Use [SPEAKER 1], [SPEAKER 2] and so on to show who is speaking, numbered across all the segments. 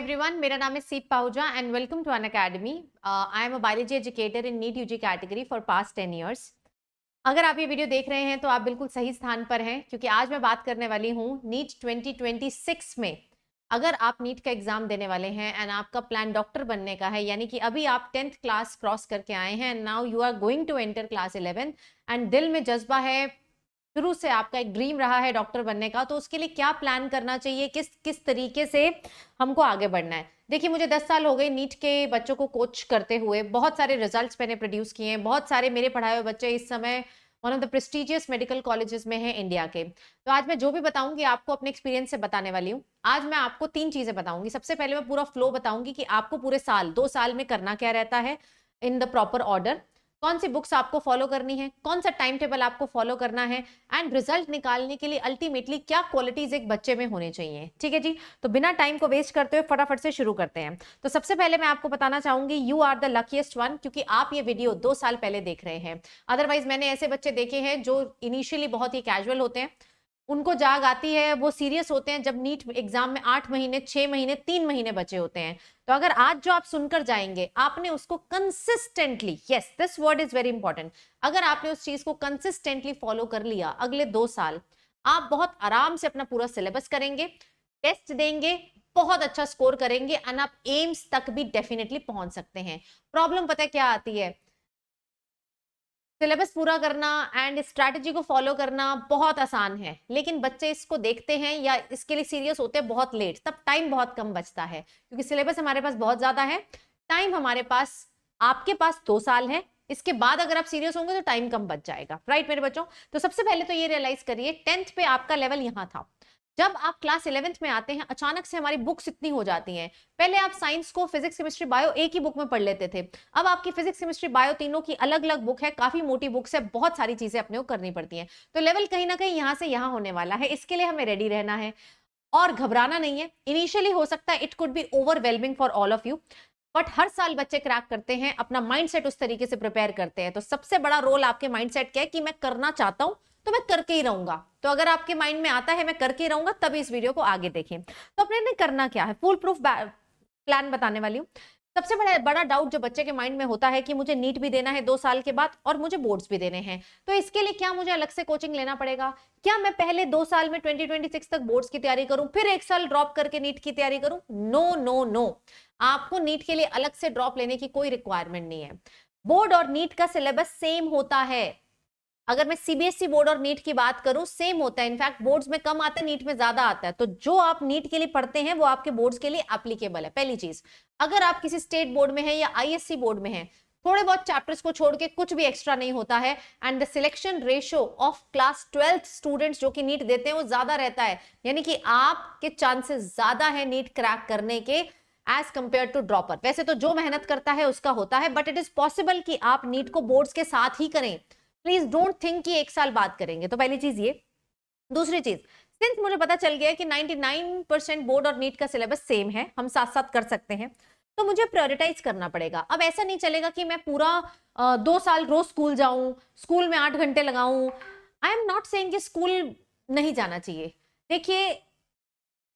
[SPEAKER 1] everyone, मेरा नाम है सीप Pahuja and welcome to Unacademy. I am a biology educator in NEET UG category for past 10 years. अगर आप ये वीडियो देख रहे हैं तो आप बिल्कुल सही स्थान पर हैं क्योंकि आज मैं बात करने वाली हूँ नीट 2026 में अगर आप नीट का एग्जाम देने वाले हैं एंड आपका प्लान डॉक्टर बनने का है, यानी कि अभी आप 10th क्लास क्रॉस करके आए हैं and now you are going to enter class 11 and दिल में जज्बा है, शुरू से आपका एक ड्रीम रहा है डॉक्टर बनने का, तो उसके लिए क्या प्लान करना चाहिए, किस किस तरीके से हमको आगे बढ़ना है। देखिए, मुझे 10 साल हो गए नीट के बच्चों को कोच करते हुए, बहुत सारे रिजल्ट्स मैंने प्रोड्यूस किए हैं, बहुत सारे मेरे पढ़ाए हुए बच्चे इस समय one of the prestigious medical colleges में हैं इंडिया के। तो आज मैं जो भी बताऊंगी आपको अपने एक्सपीरियंस से बताने वाली हूँ। आज मैं आपको 3 चीजें बताऊंगी। सबसे पहले मैं पूरा फ्लो बताऊंगी कि आपको पूरे साल 2 साल में करना क्या रहता है इन द प्रॉपर ऑर्डर, कौन सी बुक्स आपको फॉलो करनी है, कौन सा टाइम टेबल आपको फॉलो करना है एंड रिजल्ट निकालने के लिए अल्टीमेटली क्या क्वालिटीज एक बच्चे में होने चाहिए। ठीक है जी, तो बिना टाइम को वेस्ट करते हुए फटाफट से शुरू करते हैं। तो सबसे पहले मैं आपको बताना चाहूंगी you are the luckiest one, क्योंकि आप ये वीडियो 2 साल पहले देख रहे हैं। अदरवाइज मैंने ऐसे बच्चे देखे हैं जो इनिशियली बहुत ही कैजुअल होते हैं, उनको जाग आती है, वो सीरियस होते हैं जब नीट एग्जाम में 8 महीने 6 महीने 3 महीने बचे होते हैं। तो अगर आज जो आप सुनकर जाएंगे आपने उसको consistently, yes this word is very important, अगर आपने उस चीज को कंसिस्टेंटली फॉलो कर लिया अगले 2 साल आप बहुत आराम से अपना पूरा सिलेबस करेंगे, टेस्ट देंगे, बहुत अच्छा स्कोर करेंगे एंड आप एम्स तक भी डेफिनेटली पहुंच सकते हैं। प्रॉब्लम पता है क्या आती है, सिलेबस पूरा करना एंड स्ट्रैटेजी को फॉलो करना बहुत आसान है, लेकिन बच्चे इसको देखते हैं या इसके लिए सीरियस होते हैं बहुत लेट, तब टाइम बहुत कम बचता है क्योंकि सिलेबस हमारे पास बहुत ज्यादा है, टाइम हमारे पास, आपके पास 2 साल है, इसके बाद अगर आप सीरियस होंगे तो टाइम कम बच जाएगा। राइट मेरे बच्चों, तो सबसे पहले तो ये रियलाइज करिए 10th पे आपका लेवल यहां था, जब आप क्लास 11th में आते हैं अचानक से हमारी बुक्स इतनी हो जाती हैं। पहले आप साइंस को फिजिक्स केमिस्ट्री बायो एक ही बुक में पढ़ लेते थे, अब आपकी फिजिक्स केमिस्ट्री बायो तीनों की अलग अलग बुक है, काफी मोटी बुक्स है, बहुत सारी चीजें अपने को करनी पड़ती हैं। तो लेवल कहीं ना कहीं यहां से यहां होने वाला है, इसके लिए हमें रेडी रहना है और घबराना नहीं है। इनिशियली हो सकता है it could be overwhelming for all of you, but हर साल बच्चे क्रैक करते हैं, अपना माइंडसेट उस तरीके से प्रिपेयर करते हैं। तो सबसे बड़ा रोल आपके माइंडसेट क्या है कि मैं करना चाहता हूं तो मैं करके ही रहूंगा। तो अगर आपके माइंड में आता है मैं करके ही रहूंगा, तभी इस वीडियो को आगे देखें। तो अपने ने करना क्या है, फुल प्रूफ प्लान बताने वाली हूँ। सबसे बड़ा डाउट जो बच्चे के माइंड में होता है कि मुझे नीट भी देना है 2 साल के बाद और मुझे बोर्ड्स भी देने हैं, तो इसके लिए क्या मुझे अलग से कोचिंग लेना पड़ेगा, क्या मैं पहले 2 साल में 2026 तक बोर्ड्स की तैयारी करूं फिर 1 साल ड्रॉप करके नीट की तैयारी करूं? नो नो नो, आपको नीट के लिए अलग से ड्रॉप लेने की कोई रिक्वायरमेंट नहीं है। बोर्ड और नीट का सिलेबस सेम होता है। अगर मैं सीबीएसई बोर्ड और नीट की बात करूं सेम होता है, इनफैक्ट बोर्ड्स में कम आता है नीट में ज्यादा आता है। तो जो आप नीट के लिए पढ़ते हैं वो आपके बोर्ड्स के लिए एप्लीकेबल है। पहली चीज, अगर आप किसी स्टेट बोर्ड में हैं या आईएससी बोर्ड में हैं, थोड़े बहुत चैप्टर्स को छोड़ के कुछ भी एक्स्ट्रा नहीं होता है and the selection ratio of class 12th students जो कि नीट देते हैं वो ज्यादा रहता है, यानी कि आपके चांसेस ज्यादा है नीट क्रैक करने के एज कंपेयर टू ड्रॉपर। वैसे तो जो मेहनत करता है उसका होता है, बट इट इज पॉसिबल कि आप नीट को बोर्ड्स के साथ ही करें। प्लीज डोंट थिंक कि 1 साल बाद करेंगे। तो पहली चीज ये। दूसरी चीज, सिंस मुझे पता चल गया कि 99% बोर्ड और नीट का सिलेबस सेम है, हम साथ साथ कर सकते हैं, तो मुझे प्रायोरिटाइज करना पड़ेगा। अब ऐसा नहीं चलेगा कि मैं पूरा 2 साल रोज स्कूल जाऊं, स्कूल में 8 घंटे लगाऊं। आई एम नॉट सेइंग कि स्कूल नहीं जाना चाहिए। देखिए,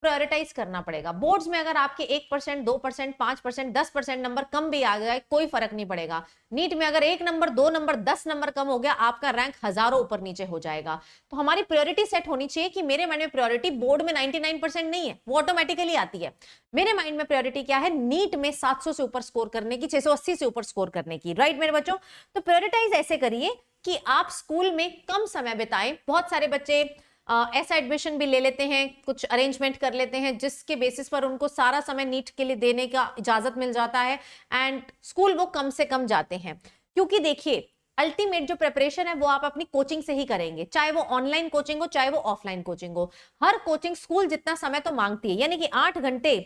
[SPEAKER 1] प्रायोरिटाइज करना पड़ेगा। बोर्ड्स में अगर आपके 1%, 2%, 5%, 10% नंबर कम भी आ गया कोई फर्क नहीं पड़ेगा। नीट में अगर 1 नंबर 2 नंबर 10 नंबर कम हो गया आपका रैंक हजारों ऊपर नीचे हो जाएगा। तो हमारी प्रायोरिटी सेट होनी चाहिए कि मेरे माइंड में प्रायोरिटी बोर्ड में 99% नहीं है, वो ऑटोमेटिकली आती है। मेरे माइंड में प्रायोरिटी क्या है, नीट में 700 से ऊपर स्कोर करने की, 680 से ऊपर स्कोर करने की। राइट मेरे बच्चों, तो प्रायोरिटाइज ऐसे करिए कि आप स्कूल में कम समय बिताएं। बहुत सारे बच्चे ऐसा एडमिशन भी ले लेते हैं, कुछ अरेंजमेंट कर लेते हैं जिसके बेसिस पर उनको सारा समय नीट के लिए देने का इजाजत मिल जाता है एंड स्कूल वो कम से कम जाते हैं। क्योंकि देखिए, अल्टीमेट जो प्रिपरेशन है वो आप अपनी कोचिंग से ही करेंगे, चाहे वो ऑनलाइन कोचिंग हो चाहे वो ऑफलाइन कोचिंग हो। हर कोचिंग स्कूल जितना समय तो मांगती है, यानी कि 8 घंटे,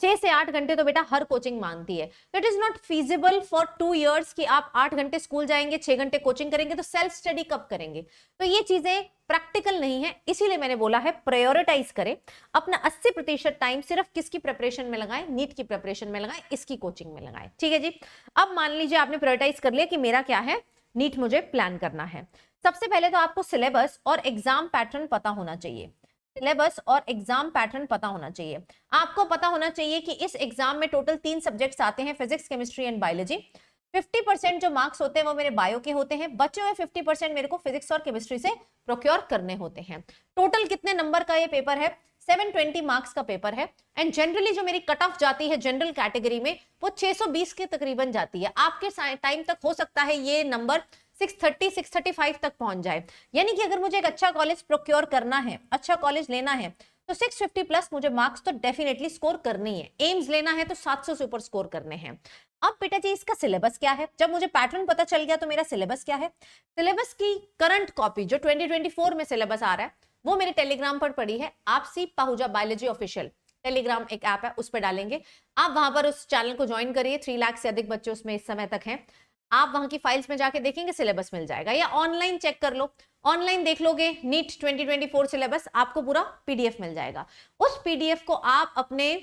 [SPEAKER 1] 6 से 8 घंटे तो बेटा हर कोचिंग मांगती है। तो it is not feasible for 2 years कि आप 8 घंटे स्कूल जाएंगे 6 घंटे कोचिंग करेंगे, तो सेल्फ स्टडी कब करेंगे? तो ये चीजें प्रैक्टिकल नहीं है, इसीलिए मैंने बोला है प्रायोरिटाइज करें। अपना 80% टाइम सिर्फ किसकी प्रिपरेशन में लगाएं, नीट की प्रिपरेशन में लगाएं, इसकी कोचिंग में लगाएं। ठीक है जी, अब मान लीजिए आपने प्रायोरिटाइज कर लिया कि मेरा क्या है, नीट मुझे प्लान करना है। सबसे पहले तो आपको सिलेबस और एग्जाम पैटर्न पता होना चाहिए। सिलेबस और एग्जाम पैटर्न पता होना चाहिए। आपको पता होना चाहिए कि इस एग्जाम में टोटल 3 सब्जेक्ट्स आते हैं, फिजिक्स, केमिस्ट्री एंड बायोलॉजी। 50% जो मार्क्स होते हैं वो मेरे बायो के होते हैं, बचे हुए 50% मेरे को फिजिक्स और केमिस्ट्री से प्रोक्योर करने होते हैं। टोटल कितने नंबर का ये पेपर है? 720 मार्क्स का पेपर है। एंड जनरली जो मेरी कट ऑफ जाती है जनरल कैटेगरी में वो 620 के तकरीबन जाती है। आपके टाइम तक हो सकता है ये नंबर 630 635 तक पहुंच जाए। यानी कि अगर मुझे एक अच्छा कॉलेज प्रोक्योर करना है, अच्छा कॉलेज लेना है, तो 650 प्लस मुझे मार्क्स तो डेफिनेटली स्कोर करनी है। एम्स लेना है तो 700 से ऊपर स्कोर करने हैं। अब बेटा जी इसका सिलेबस क्या है? जब मुझे पैटर्न पता चल गया तो मेरा सिलेबस क्या है? सिलेबस की करंट कॉपी जो 2024 में सिलेबस आ रहा है वो मेरे टेलीग्राम पर पड़ी है। आप सी पाहुजा बायोलॉजी ऑफिशियल टेलीग्राम एक ऐप है, उस पर डालेंगे आप, वहां पर उस चैनल को ज्वाइन करिए। 3 लाख से अधिक बच्चे उसमें इस समय तक हैं। आप वहां की फाइल्स में जाके देखेंगे सिलेबस मिल जाएगा, या ऑनलाइन चेक कर लो, ऑनलाइन देख लोगे नीट 2024 सिलेबस, आपको पूरा पीडीएफ मिल जाएगा। उस पीडीएफ को आप अपने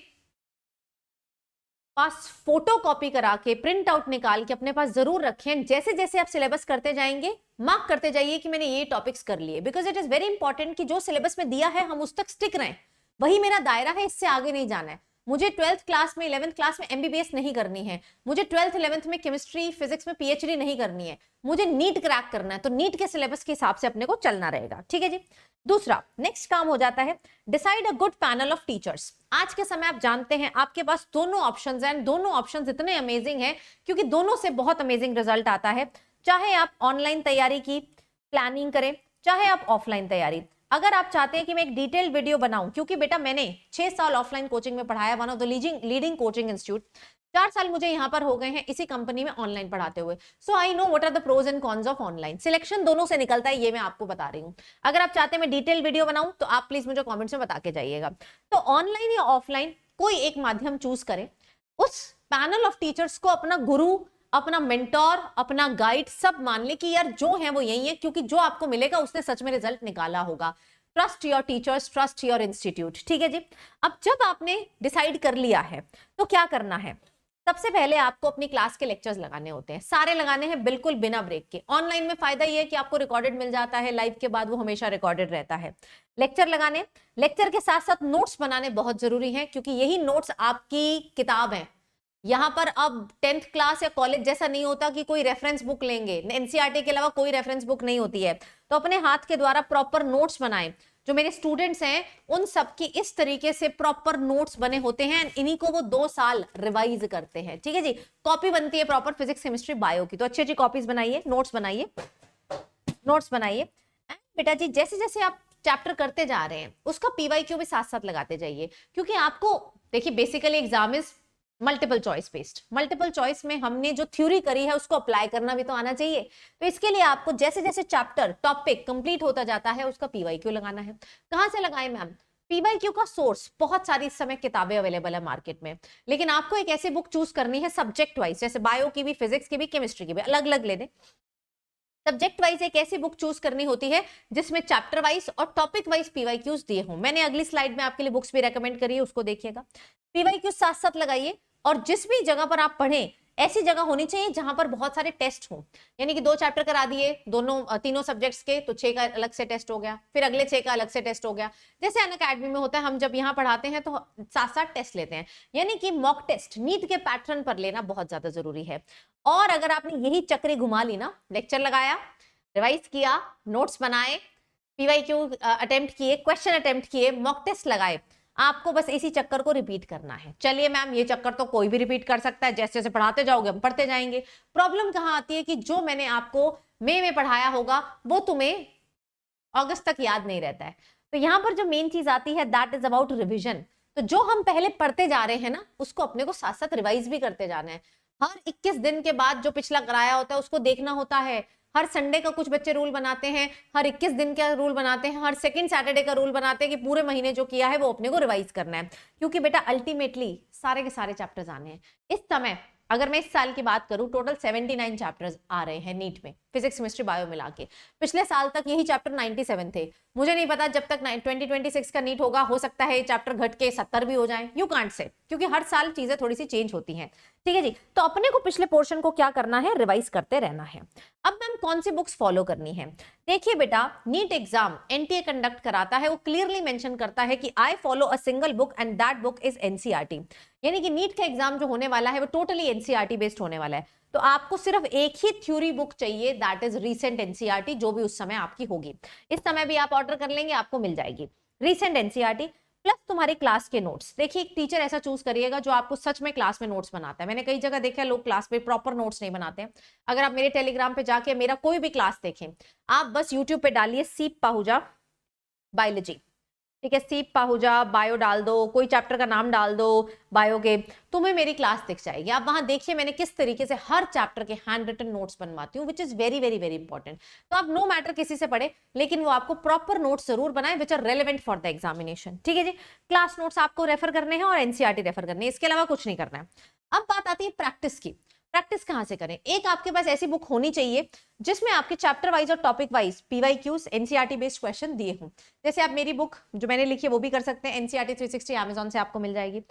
[SPEAKER 1] पास फोटो कॉपी करा के प्रिंट आउट निकाल के अपने पास जरूर रखें। जैसे जैसे आप सिलेबस करते जाएंगे मार्क करते जाइए कि मैंने ये टॉपिक्स कर लिए, because it is very important कि जो सिलेबस में दिया है हम उस तक स्टिक रहें। वही मेरा दायरा है, इससे आगे नहीं जाना है। मुझे 12th क्लास में 11th क्लास में एमबीबीएस नहीं करनी है, मुझे 12th 11th में केमिस्ट्री फिजिक्स में पीएचडी नहीं करनी है, मुझे नीट क्रैक करना है, तो नीट के सिलेबस के हिसाब से अपने को चलना रहेगा। ठीक है जी। दूसरा नेक्स्ट काम हो जाता है decide a good panel of teachers. आज के समय आप जानते हैं आपके पास दोनों ऑप्शंस हैं, दोनों ऑप्शंस इतने अमेजिंग हैं क्योंकि दोनों से बहुत अमेजिंग रिजल्ट आता है। चाहे आप ऑनलाइन तैयारी की प्लानिंग करें, चाहे आप ऑफलाइन तैयारी। अगर आप चाहते हैं कि मैं एक डिटेल्ड वीडियो बनाऊं, क्योंकि बेटा मैंने 6 साल ऑफलाइन कोचिंग में पढ़ाया, one of the leading coaching institute, 4 साल मुझे यहां पर हो गए हैं इसी कंपनी में ऑनलाइन पढ़ाते हुए। So I know what are the pros and cons of online. Selection दोनों से निकलता है, ये मैं आपको बता रही हूं। अगर आप चाहते हैं मैं डिटेल वीडियो बनाऊं तो आप प्लीज मुझे कमेंट्स में बता के जाइएगा। तो ऑनलाइन या ऑफलाइन कोई एक माध्यम चूज करें, उस पैनल ऑफ टीचर्स को अपना गुरु, अपना मेंटोर, अपना गाइड सब मान ले कि यार जो है वो यही है, क्योंकि जो आपको मिलेगा उसने सच में रिजल्ट निकाला होगा। Trust your teachers, trust your institute. ठीक है जी। अब जब आपने डिसाइड कर लिया है तो क्या करना है? सबसे पहले आपको अपनी क्लास के लेक्चर्स लगाने होते हैं, सारे लगाने हैं बिल्कुल बिना ब्रेक के। ऑनलाइन में फायदा ये है कि आपको रिकॉर्डेड मिल जाता है, लाइव के बाद वो हमेशा रिकॉर्डेड रहता है। लेक्चर लगाने, लेक्चर के साथ साथ नोट्स बनाने बहुत जरूरी है, क्योंकि यही नोट्स आपकी किताब है। यहां पर अब 10th क्लास या कॉलेज जैसा नहीं होता कि कोई रेफरेंस बुक लेंगे, एनसीईआरटी के अलावा कोई रेफरेंस बुक नहीं होती है। तो अपने हाथ के द्वारा प्रॉपर नोट्स बनाएं। जो मेरे स्टूडेंट्स हैं उन सब की इस तरीके से प्रॉपर नोट्स बने होते हैं, इन्हीं को वो 2 साल रिवाइज करते हैं। ठीक है जी। कॉपी बनती है प्रॉपर फिजिक्स केमिस्ट्री बायो की, तो अच्छी अच्छी कॉपीज बनाइए, नोट्स बनाइए, नोट्स बनाइए। बेटा जी जैसे जैसे आप चैप्टर करते जा रहे हैं उसका पीवाईक्यू भी साथ साथ लगाते जाइए, क्योंकि आपको देखिए basically exam is multiple choice based. Multiple choice में हमने जो थ्योरी करी है उसको अप्लाई करना भी तो आना चाहिए। तो इसके लिए आपको जैसे जैसे चैप्टर टॉपिक कंप्लीट होता जाता है उसका पीवाईक्यू लगाना है। कहां से लगाएं मैम? पीवाईक्यू का सोर्स बहुत सारी इस समय किताबें अवेलेबल है मार्केट में, लेकिन आपको एक ऐसी बुक चूज करनी है सब्जेक्ट वाइज, जैसे बायो की भी, फिजिक्स की भी, केमिस्ट्री की भी, अलग अलग ले दें। सब्जेक्ट वाइज एक ऐसी बुक चूज करनी होती है जिसमें चैप्टर वाइज और टॉपिक वाइज पीवाईक्यूज दिए हों। मैंने अगली स्लाइड में आपके लिए बुक्स भी रेकमेंड करी है, उसको देखिएगा। पीवाईक्यूज साथ साथ लगाइए, और जिस भी जगह पर आप पढ़ें ऐसी जगह होनी चाहिए जहां पर बहुत सारे टेस्ट हों। यानी कि 2 चैप्टर करा दिए तीनों सब्जेक्ट्स के, तो 6 का अलग से टेस्ट हो गया, फिर अगले 6 का अलग से टेस्ट हो गया। जैसे अनअकैडमी में होता है, हम जब यहाँ पढ़ाते हैं तो साथ साथ टेस्ट लेते हैं। यानी कि मॉक टेस्ट नीट के पैटर्न पर लेना बहुत ज्यादा जरूरी है। और अगर आपने यही चक्री घुमा ली ना, लेक्चर लगाया, रिवाइज किया, नोट्स बनाए, पीवाईक्यू अटेम्प्ट किए, क्वेश्चन अटेम्प्ट किए, मॉक टेस्ट लगाए, आपको बस इसी चक्कर को रिपीट करना है। चलिए मैम ये चक्कर तो कोई भी रिपीट कर सकता है, जैसे जैसे पढ़ाते जाओगे हम पढ़ते जाएंगे। प्रॉब्लम कहां आती है कि जो मैंने आपको मई में पढ़ाया होगा वो तुम्हें अगस्त तक याद नहीं रहता है। तो यहां पर जो मेन चीज आती है दैट इज अबाउट रिविजन। तो जो हम पहले पढ़ते जा रहे हैं ना उसको अपने को साथ साथ रिवाइज भी करते जाना है। हर 21 दिन के बाद जो पिछला कराया होता है उसको देखना होता है। हर संडे का कुछ बच्चे रूल बनाते हैं, हर 21 दिन का रूल बनाते हैं, हर सेकंड सैटरडे का रूल बनाते हैं कि पूरे महीने जो किया है वो अपने को रिवाइज करना है। क्योंकि बेटा अल्टीमेटली सारे के सारे चैप्टर्स आने हैं। इस समय अगर मैं इस साल की बात करूं, टोटल 79 चैप्टर्स आ रहे हैं नीट में, फिजिक्स केमिस्ट्री बायो मिला के। पिछले साल तक यही चैप्टर 97 थे। मुझे नहीं पता जब तक 2026 का नीट होगा, हो सकता है ये चैप्टर घट के 70 भी हो जाए, यू कांट से, क्योंकि हर साल चीजें थोड़ी सी चेंज होती हैं। ठीक है जी, तो अपने को पिछले पोर्शन को क्या करना है, रिवाइज करते रहना है। अब मैम कौन सी बुक्स फॉलो करनी है? देखिए बेटा, नीट एग्जाम एनटीए कंडक्ट कराता है, वो क्लियरली मेंशन करता है कि I follow a single book and that book is NCERT. यानी कि नीट का एग्जाम जो होने वाला है वो टोटली एनसीईआरटी बेस्ड होने वाला है। तो आपको सिर्फ एक ही थ्योरी बुक चाहिए, दैट इज रीसेंट एनसीईआरटी, जो भी उस समय आपकी होगी। इस समय भी आप ऑर्डर कर लेंगे, आपको मिल जाएगी रीसेंट एनसीईआरटी प्लस तुम्हारी क्लास के नोट्स। देखिए, एक टीचर ऐसा चूज करिएगा जो आपको सच में क्लास में नोट्स बनाता है। मैंने कई जगह देखा है लोग क्लास में प्रॉपर नोट्स नहीं बनाते हैं। अगर आप मेरे टेलीग्राम पे जाके मेरा कोई भी क्लास देखें, आप बस यूट्यूब पे डालिए सीप पाहुजा बायोलॉजी, ठीक है, सीप पाहुजा बायो डाल दो, कोई चैप्टर का नाम डाल दो बायो के, तुम्हें मेरी क्लास दिख जाएगी। आप वहां देखिए मैंने किस तरीके से हर चैप्टर के हैंड रिटन नोट्स बनवाती हूँ, which is very very very important. तो आप नो मैटर किसी से पढ़े, लेकिन वो आपको प्रॉपर नोट्स जरूर बनाए which are relevant for the examination. ठीक है जी, क्लास नोट्स आपको रेफर करने हैं और एनसीईआरटी रेफर करनी है, इसके अलावा कुछ नहीं करना है। अब बात आती है प्रैक्टिस की। प्रैक्टिस कहां से करें? एक आपके पास ऐसी बुक होनी चाहिए जिसमें आपके चैप्टर वाइज और topic wise PYQs NCERT based question दिए हों। जैसे आप मेरी बुक जो मैंने लिखी है वो भी कर सकते हैं, एनसीईआरटी 360 अमेज़न से आपको मिल जाएगी।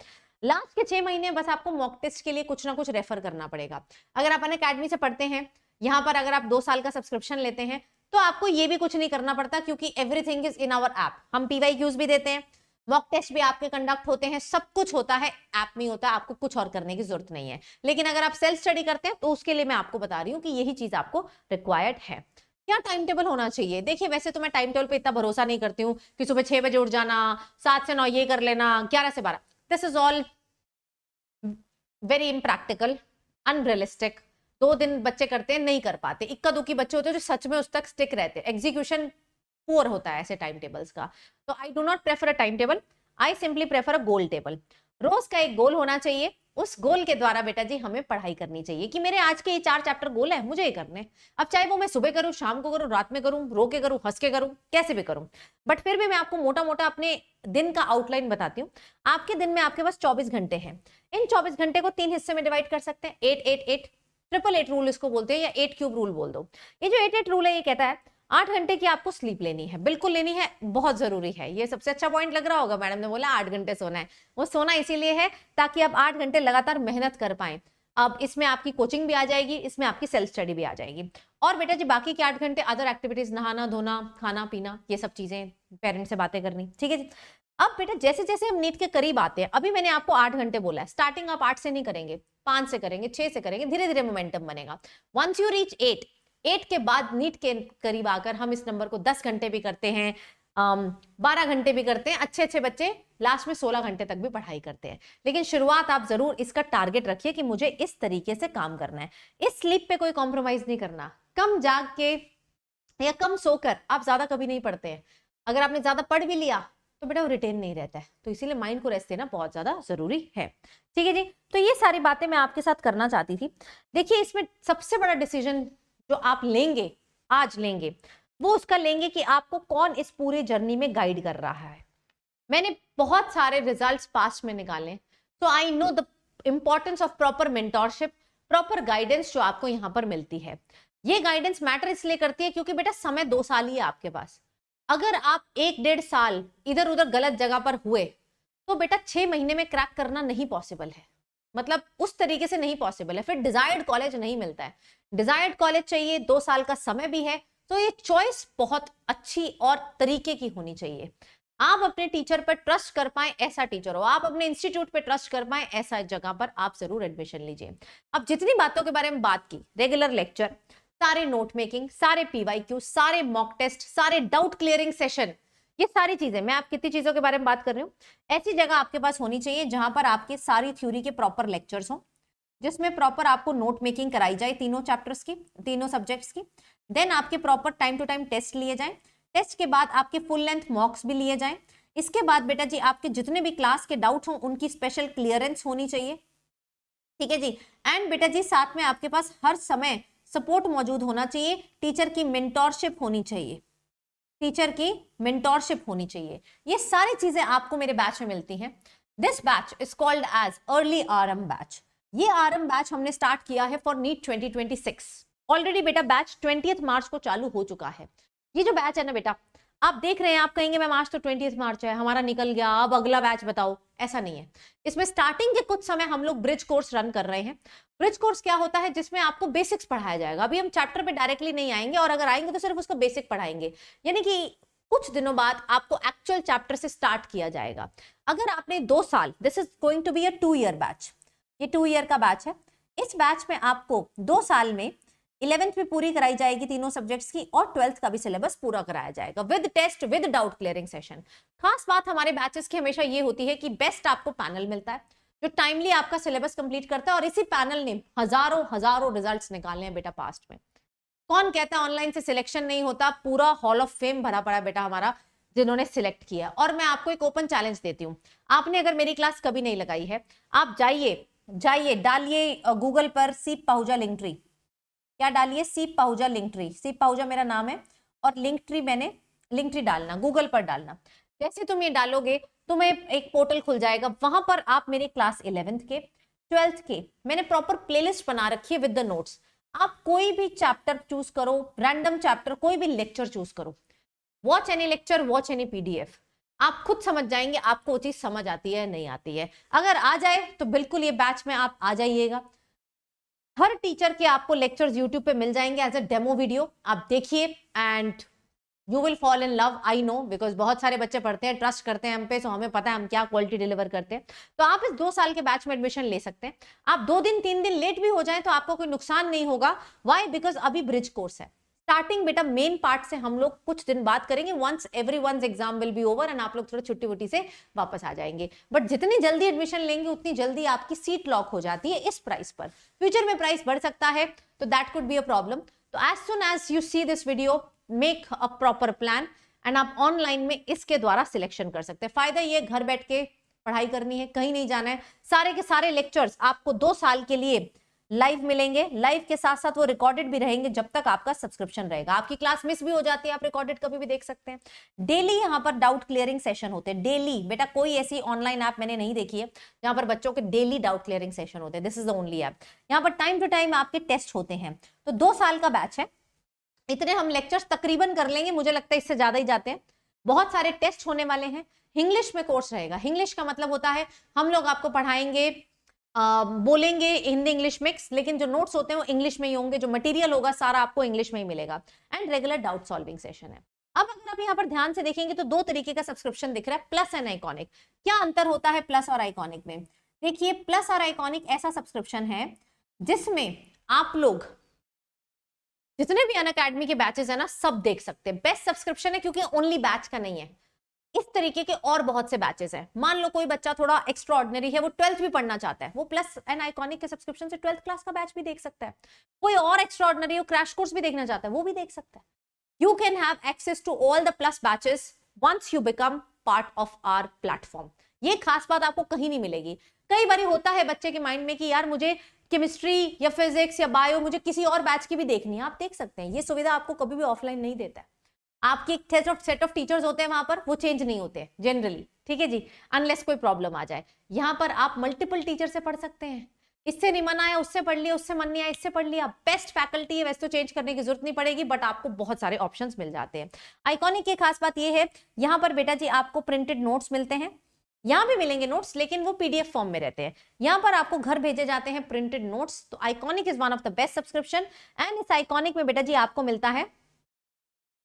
[SPEAKER 1] लास्ट के 6 महीने बस आपको मॉक टेस्ट के लिए कुछ ना कुछ रेफर करना पड़ेगा। अगर आप अनअकैडमी से पढ़ते हैं, यहाँ पर अगर आप 2 साल का सब्सक्रिप्शन लेते हैं, तो आपको ये भी कुछ नहीं करना पड़ता, क्योंकि everything is in our app. हम पीवाईक्यूज भी देते हैं, मॉक टेस्ट भी आपके कंडक्ट होते हैं, सब कुछ होता है ऐप में होता है, आपको कुछ और करने की जरूरत नहीं है। लेकिन अगर आप सेल्फ स्टडी करते हैं तो उसके लिए मैं आपको बता रही हूँ कि यही चीज आपको रिक्वायर्ड है। क्या टाइम टेबल होना चाहिए? देखिए, वैसे तो मैं टाइम टेबल पे इतना भरोसा नहीं करती हूँ कि सुबह 6 बजे उठ जाना, 7 से 9 ये कर लेना, 11 से 12, this is all very impractical, unrealistic. 2 दिन बच्चे करते हैं, नहीं कर पाते, इक्का दुक्की बच्चे होते हैं जो सच में उस तक स्टिक रहते हैं। एग्जीक्यूशन पुअर होता है ऐसे टाइम टेबल्स का। तो I do not prefer a timetable, I simply prefer a goal table. रोज का एक गोल होना चाहिए, उस गोल के द्वारा बेटा जी हमें पढ़ाई करनी चाहिए कि मेरे आज के ये 4 चैप्टर गोल है, मुझे ये करने। अब चाहे वो मैं सुबह करूं, शाम को करूं, रात में करूं, रो के करूं, हंस के करूं, कैसे भी करूं, बट फिर भी मैं आपको मोटा मोटा अपने दिन का आउटलाइन बताती हूँ। आपके दिन में आपके पास 24 घंटे हैं। इन 24 घंटे को 3 हिस्से में डिवाइड कर सकते हैं, 8-8-8, 888 रूल इसको बोलते हैं, या 8 क्यूब रूल बोल दो। ये जो 8-8 रूल है ये कहता है 8 घंटे की आपको स्लीप लेनी है, बिल्कुल लेनी है, बहुत जरूरी है। ये सबसे अच्छा पॉइंट लग रहा होगा, मैडम ने बोला 8 घंटे सोना है। वो सोना इसीलिए है ताकि आप 8 घंटे लगातार मेहनत कर पाए। अब इसमें आपकी कोचिंग भी आ जाएगी, इसमें आपकी सेल्फ स्टडी भी आ जाएगी। और बेटा जी बाकी के 8 घंटे अदर एक्टिविटीज, नहाना धोना, खाना पीना, ये सब चीजें, पेरेंट्स से बातें करनी। ठीक है जी। अब बेटा जैसे जैसे हम नीट के करीब आते हैं, अभी मैंने आपको 8 घंटे बोला है, स्टार्टिंग आप 8 से नहीं करेंगे, 5 से करेंगे, 6 से करेंगे, धीरे धीरे मोमेंटम बनेगा। वंस यू रीच 8 के बाद नीट के करीब आकर हम इस नंबर को 10 घंटे भी करते हैं, 12 घंटे भी करते हैं। अच्छे अच्छे बच्चे लास्ट में 16 घंटे तक भी पढ़ाई करते हैं। लेकिन शुरुआत आप जरूर इसका टारगेट रखिए कि मुझे इस तरीके से काम करना है। इस स्लीप पे कोई कॉम्प्रोमाइज नहीं करना। कम जाग के या कम सोकर आप ज्यादा कभी नहीं पढ़ते हैं। अगर आपने ज्यादा पढ़ भी लिया तो बेटा वो रिटेन नहीं रहता है, तो इसीलिए माइंड को रेस्ट देना बहुत ज्यादा जरूरी है। ठीक है जी, तो ये सारी बातें मैं आपके साथ करना चाहती थी। देखिए, इसमें सबसे बड़ा डिसीजन जो आप लेंगे, आज लेंगे, वो उसका लेंगे कि आपको कौन इस पूरे जर्नी में गाइड कर रहा है। मैंने बहुत सारे रिजल्ट्स पास्ट में निकाले, तो I know the importance of proper mentorship, proper guidance जो आपको यहां पर मिलती है। ये गाइडेंस मैटर इसलिए करती है क्योंकि बेटा समय 2 साल ही है आपके पास। अगर आप 1-1.5 साल इधर उधर गलत जगह पर हुए तो बेटा 6 महीने में क्रैक करना नहीं पॉसिबल है, मतलब उस तरीके से नहीं पॉसिबल है। फिर डिजायर्ड कॉलेज नहीं मिलता है, डिजायर्ड कॉलेज चाहिए, 2 साल का समय भी है। तो ये चॉइस बहुत अच्छी और तरीके की होनी चाहिए। आप अपने टीचर पर ट्रस्ट कर पाए ऐसा टीचर हो, आप अपने इंस्टीट्यूट पर ट्रस्ट कर पाए ऐसा जगह पर आप जरूर एडमिशन लीजिए। अब जितनी बातों के बारे में बात की, रेगुलर लेक्चर, सारे नोट मेकिंग, सारे पीवाईक्यू, सारे मॉक टेस्ट, सारे डाउट क्लियरिंग सेशन, ये सारी चीजें, मैं आप कितनी चीजों के बारे में बात कर रही हूँ, ऐसी जगह आपके पास होनी चाहिए जहां पर आपकी सारी थ्योरी के प्रॉपर लेक्चर्स हो, जिसमें प्रॉपर आपको नोट मेकिंग कराई जाए तीनों चैप्टर्स की, तीनों सब्जेक्ट्स की। देन आपके proper time to time test लिए जाएं, टेस्ट के बाद आपके फुल लेंथ मॉक्स भी लिए जाएं। इसके बाद बेटा जी आपके जितने भी क्लास के डाउट हो उनकी स्पेशल क्लियरेंस होनी चाहिए। ठीक है जी। एंड बेटा जी साथ में आपके पास हर समय सपोर्ट मौजूद होना चाहिए, टीचर की मेंटोरशिप होनी चाहिए, टीचर की मेंटोरशिप होनी चाहिए। ये सारी चीजें आपको मेरे बैच में मिलती हैं। This batch is called as early Aarambh batch. ये आरएम बैच हमने स्टार्ट किया है फॉर नीट 2026। ऑलरेडी बेटा बैच 20 मार्च को चालू हो चुका है। ये जो बैच है ना बेटा, आप देख रहे हैं, आप कहेंगे मैम आज तो 20 मार्च है, हमारा निकल गया, अब अगला बैच बताओ। ऐसा नहीं है। इसमें स्टार्टिंग के कुछ समय हम लोग ब्रिज कोर्स रन कर रहे हैं। ब्रिज कोर्स क्या होता है? जिसमें आपको बेसिक्स पढ़ाया जाएगा। अभी हम चैप्टर पे डायरेक्टली नहीं आएंगे, और अगर आएंगे तो सिर्फ उसका बेसिक पढ़ाएंगे, यानी कि कुछ दिनों बाद आपको एक्चुअल चैप्टर से स्टार्ट किया जाएगा। अगर आपने 2 साल, this is going to be a 2 year batch, ये 2 ईयर का बैच है। इस बैच में आपको 2 साल में 11th भी पूरी कराई जाएगी तीनों सब्जेक्ट्स की, और 12th का भी सिलेबस पूरा कराया जाएगा with test, with doubt clearing session. खास बात हमारे बैचेस की हमेशा ये होती है कि बेस्ट आपको पैनल मिलता है जो टाइमली आपका सिलेबस कंप्लीट करता है, और इसी पैनल ने हजारों हजारों रिजल्ट्स निकाले हैं बेटा पास्ट में। कौन कहता है ऑनलाइन से सिलेक्शन नहीं होता? पूरा हॉल ऑफ फेम भरा पड़ा बेटा हमारा, जिन्होंने सिलेक्ट किया। और मैं आपको एक ओपन चैलेंज देती हूँ, आपने अगर मेरी क्लास कभी नहीं लगाई है, आप जाइए डालिए गूगल पर सीप पाहुजा लिंक ट्री। क्या डालिए? सीप पाहुजा लिंक ट्री। सीप पाहुजा मेरा नाम है, और लिंक ट्री डालना, गूगल पर डालना। जैसे तुम ये डालोगे, तुम्हें एक पोर्टल खुल जाएगा, वहां पर आप मेरे क्लास 11th के, 12th के, मैंने प्रॉपर प्लेलिस्ट बना रखी है विद द नोट्स। आप कोई भी चैप्टर चूज करो, रैंडम चैप्टर, कोई भी लेक्चर चूज करो, watch any lecture, watch any PDF, आप खुद समझ जाएंगे आपको वो चीज समझ आती है नहीं आती है। अगर आ जाए तो बिल्कुल ये बैच में आप आ जाइएगा। हर टीचर के आपको लेक्चर्स यूट्यूब पे मिल जाएंगे एज अ डेमो वीडियो, आप देखिए and you will fall in love. I know, because बहुत सारे बच्चे पढ़ते हैं, ट्रस्ट करते हैं हम पे, सो हमें पता है हम क्या क्वालिटी डिलीवर करते हैं। तो आप इस 2 साल के बैच में एडमिशन ले सकते हैं। आप 2 दिन 3 दिन लेट भी हो जाए तो आपको कोई नुकसान नहीं होगा। वाई? बिकॉज अभी ब्रिज कोर्स है। स्टार्टिंग बेटा मेन पार्ट से हम लोग कुछ दिन बात करेंगे, once everyone's exam will be over and आप लोग थोड़ा छुट्टी वुट्टी से वापस आ जाएंगे। बट जितनी जल्दी एडमिशन लेंगे उतनी जल्दी आपकी सीट लॉक हो जाती है इस प्राइस पर। फ्यूचर में प्राइस बढ़ सकता है, तो that could be a problem. तो as soon as you see this video, make a proper plan and आप ऑनलाइन में इसके द्वारा सिलेक्शन कर सकते हैं। फायदा ये, घर बैठ के पढ़ाई करनी है, कहीं नहीं जाना है। सारे के सारे लेक्चर्स आपको 2 साल के लिए लाइव मिलेंगे। लाइव के साथ साथ वो रिकॉर्डेड भी रहेंगे जब तक आपका सब्सक्रिप्शन रहेगा। आपकी क्लास मिस भी हो जाती है, आप रिकॉर्डेड कभी भी देख सकते हैं। डेली यहाँ पर डाउट क्लियरिंग सेशन होते हैं, डेली। बेटा कोई ऐसी ऑनलाइन ऐप मैंने नहीं देखी है जहां पर बच्चों के डेली डाउट क्लियरिंग सेशन होते हैं। This is the only app. यहाँ पर टाइम टू टाइम आपके टेस्ट होते हैं। तो 2 साल का बैच है, इतने हम लेक्चर्स तकरीबन कर लेंगे, मुझे लगता है इससे ज्यादा ही जाते हैं। बहुत सारे टेस्ट होने वाले हैं। इंग्लिश में कोर्स रहेगा। इंग्लिश का मतलब होता है हम लोग आपको पढ़ाएंगे, बोलेंगे हिंदी इंग्लिश मिक्स, लेकिन जो नोट्स होते हैं वो इंग्लिश में ही होंगे, जो मटेरियल होगा सारा आपको इंग्लिश में ही मिलेगा। And regular doubt solving session है। अब अगर आप यहाँ पर ध्यान से देखेंगे तो 2 तरीके का सब्सक्रिप्शन दिख रहा है, प्लस एंड आइकॉनिक। क्या अंतर होता है प्लस और आइकॉनिक में? देखिए, प्लस और आइकॉनिक ऐसा सब्सक्रिप्शन है जिसमें आप लोग जितने भी अनअकैडमी के बैचेस है ना, सब देख सकते हैं। बेस्ट सब्सक्रिप्शन है क्योंकि ओनली बैच का नहीं है, इस तरीके के और बहुत से बैचेस हैं। मान लो कोई बच्चा थोड़ा एक्स्ट्रा ऑर्डिनरी है, वो 12th भी पढ़ना चाहता है, वो प्लस एंड आइकॉनिक के सब्सक्रिप्शन से 12th क्लास का बैच भी देख सकता है। कोई और एक्स्ट्रा ऑर्डिनरी हो, क्रैश कोर्स भी देखना चाहता है, वो भी देख सकता है। You can have access to all the plus batches once you become part of our platform. ये खास बात आपको कहीं नहीं मिलेगी। कई बार होता है बच्चे के माइंड में कि यार मुझे केमिस्ट्री या फिजिक्स या बायो, मुझे किसी और बैच की भी देखनी है, आप देख सकते हैं। ये सुविधा आपको कभी भी ऑफलाइन नहीं देता है। आपकी एक सेट ऑफ टीचर्स होते हैं वहां पर, वो चेंज नहीं होते जनरली, ठीक है जी, अनलेस कोई प्रॉब्लम आ जाए। यहाँ पर आप मल्टीपल टीचर से पढ़ सकते हैं। इससे नहीं मन आया उससे पढ़ लिया, उससे मन नहीं आया इससे पढ़ लिया। बेस्ट फैकल्टी है, वैसे तो चेंज करने की जरूरत नहीं पड़ेगी, बट आपको बहुत सारे ऑप्शंस मिल जाते हैं। आइकॉनिक की खास बात ये है, यहाँ पर बेटा जी आपको प्रिंटेड नोट्स मिलते हैं। यहाँ भी मिलेंगे नोट्स, लेकिन वो पीडीएफ फॉर्म में रहते हैं। यहाँ पर आपको घर भेजे जाते हैं प्रिंटेड नोट्स। तो iconic is one of the best subscription. And इस आइकॉनिक में बेटा जी आपको मिलता है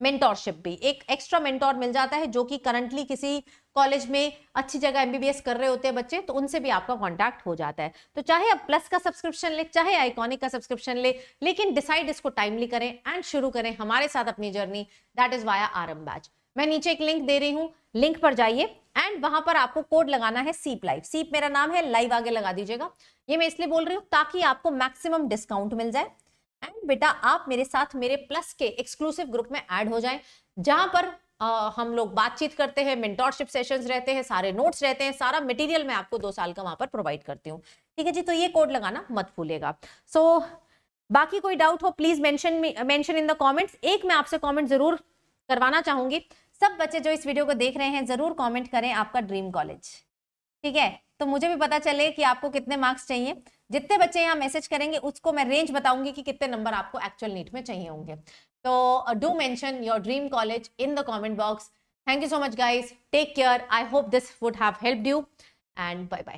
[SPEAKER 1] मेंटोरशिप भी। एक एक्स्ट्रा मेंटोर मिल जाता है जो कि करंटली किसी कॉलेज में अच्छी जगह एमबीबीएस कर रहे होते हैं बच्चे, तो उनसे भी आपका कांटेक्ट हो जाता है। तो चाहे आप प्लस का सब्सक्रिप्शन ले, चाहे आइकॉनिक का सब्सक्रिप्शन ले, लेकिन डिसाइड इसको टाइमली करें एंड शुरू करें हमारे साथ अपनी journey, that is via RM batch. मैं नीचे एक लिंक दे रही हूँ, लिंक पर जाइए एंड वहां पर आपको कोड लगाना है सीप लाइव। सीप मेरा नाम है, लाइव आगे लगा दीजिएगा। ये मैं इसलिए बोल रही हूँ ताकि आपको मैक्सिमम डिस्काउंट मिल जाए। एंड बेटा आप मेरे साथ मेरे प्लस के एक्सक्लूसिव ग्रुप में ऐड हो जाएं, जहां पर हम लोग बातचीत करते हैं, मेंटोरशिप सेशंस रहते हैं, सारे नोट्स रहते हैं, सारा मटेरियल मैं आपको 2 साल का वहां पर प्रोवाइड करती हूँ। ठीक है जी, तो ये कोड लगाना मत भूलिएगा। सो बाकी कोई डाउट हो please mention in the comments. एक मैं आपसे कमेंट जरूर करवाना चाहूंगी, सब बच्चे जो इस वीडियो को देख रहे हैं जरूर कमेंट करें आपका ड्रीम कॉलेज। ठीक है, तो मुझे भी पता चले कि आपको कितने मार्क्स चाहिए। जितने बच्चे यहाँ मैसेज करेंगे उसको मैं रेंज बताऊंगी कि कितने नंबर आपको एक्चुअल नीट में चाहिए होंगे। तो do mention your dream college in the comment box. Thank you so much guys, take care, I hope this would have helped you and bye bye.